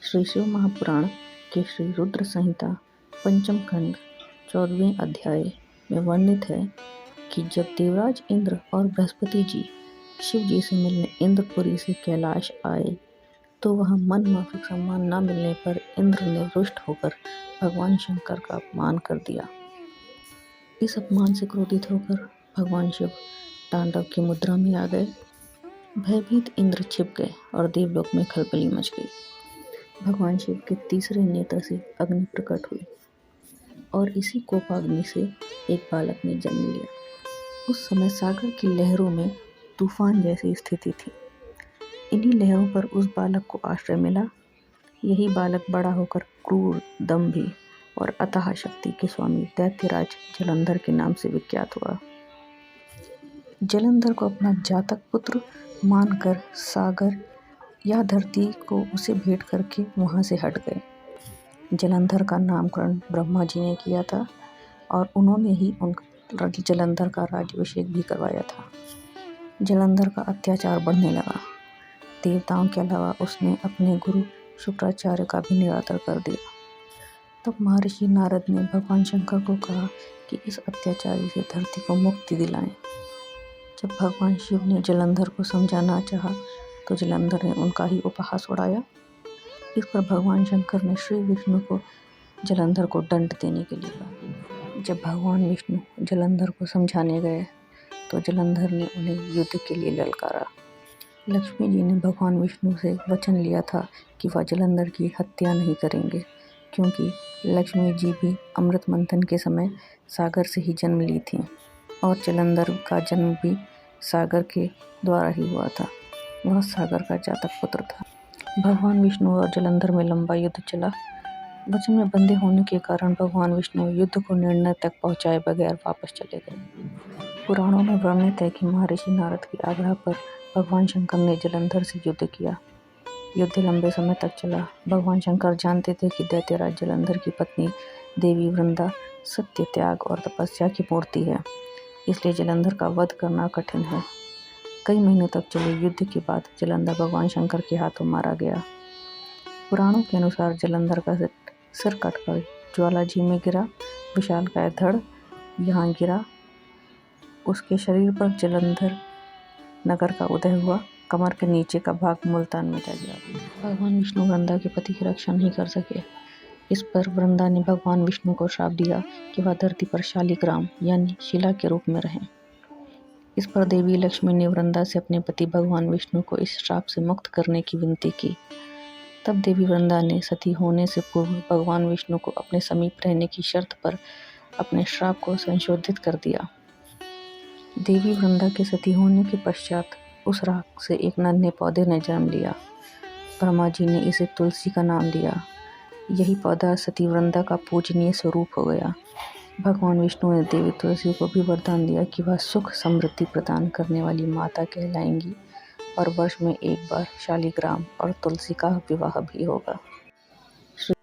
श्री शिव महापुराण के श्री रुद्र संहिता पंचम खंड 14वें अध्याय में वर्णित है कि जब देवराज इंद्र और बृहस्पति जी शिव जी से मिलने इंद्रपुरी से कैलाश आए तो वह मन माफिक सम्मान न मिलने पर इंद्र ने रुष्ट होकर भगवान शंकर का अपमान कर दिया। इस अपमान से क्रोधित होकर भगवान शिव तांडव की मुद्रा में आ गए। भयभीत इंद्र छिप गए और देवलोक में खलबली मच गई। भगवान शिव के तीसरे नेत्र से अग्नि प्रकट हुई और इसी कोपाग्नि से एक बालक ने जन्म लिया। उस समय सागर की लहरों में तूफान जैसी स्थिति थी। इन्हीं लहरों पर उस बालक को आश्रय मिला। यही बालक बड़ा होकर क्रूर, दंभी और अथाह शक्ति के स्वामी दैत्यराज जलंधर के नाम से विख्यात हुआ। जलंधर को अपना जातक पुत्र मानकर सागर या धरती को उसे भेंट करके वहां से हट गए। जलंधर का नामकरण ब्रह्मा जी ने किया था और उन्होंने ही जलंधर का राज्याभिषेक भी करवाया था। जलंधर का अत्याचार बढ़ने लगा। देवताओं के अलावा उसने अपने गुरु शुक्राचार्य का भी निरादर कर दिया। तब महर्षि नारद ने भगवान शंकर को कहा कि इस अत्याचारी से धरती को मुक्ति दिलाएं। जब भगवान शिव ने जलंधर को समझाना चाहा तो जलंधर ने उनका ही उपहास उड़ाया। इस पर भगवान शंकर ने श्री विष्णु को जलंधर को दंड देने के लिए कहा। जब भगवान विष्णु जलंधर को समझाने गए तो जलंधर ने उन्हें युद्ध के लिए ललकारा। लक्ष्मी जी ने भगवान विष्णु से वचन लिया था कि वह जलंधर की हत्या नहीं करेंगे, क्योंकि लक्ष्मी जी भी अमृत मंथन के समय सागर से ही जन्म ली थी और जलंधर का जन्म भी सागर के द्वारा ही हुआ था। वह सागर का जातक पुत्र था। भगवान विष्णु और जलंधर में लंबा युद्ध चला। वचन में बंधे होने के कारण भगवान विष्णु युद्ध को निर्णय तक पहुंचाए बगैर वापस चले गए। पुराणों में वर्णित है कि महर्षि नारद के आग्रह पर भगवान शंकर ने जलंधर से युद्ध किया। युद्ध लंबे समय तक चला। भगवान शंकर जानते थे कि दैत्यराज जलंधर की पत्नी देवी वृंदा सत्य, त्याग और तपस्या की मूर्ति है, इसलिए जलंधर का वध करना कठिन है। कई महीनों तक चले युद्ध के बाद जलंधर भगवान शंकर के हाथों मारा गया। पुराणों के अनुसार जलंधर का सिर कटकर ज्वाला जी में गिरा। विशालकाय धड़ यहाँ गिरा। उसके शरीर पर जलंधर नगर का उदय हुआ। कमर के नीचे का भाग मुल्तान में जा गया। भगवान विष्णु वृंदा के पति की रक्षा नहीं कर सके। इस पर वृंदा ने भगवान विष्णु को श्राप दिया कि वह धरती पर शालिग्राम यानी शिला के रूप में रहें। इस पर देवी लक्ष्मी ने वृंदा से अपने पति भगवान विष्णु को इस श्राप से मुक्त करने की विनती की। तब देवी वृंदा ने सती होने से पूर्व भगवान विष्णु को अपने समीप रहने की शर्त पर अपने श्राप को संशोधित कर दिया। देवी वृंदा के सती होने के पश्चात उस राख से एक नन्हे पौधे ने जन्म लिया। ब्रह्मा जी ने इसे तुलसी का नाम दिया। यही पौधा सती वृंदा का पूजनीय स्वरूप हो गया। भगवान विष्णु ने देवी तुलसी को भी वरदान दिया कि वह सुख समृद्धि प्रदान करने वाली माता कहलाएंगी और वर्ष में एक बार शालिग्राम और तुलसी का विवाह भी होगा।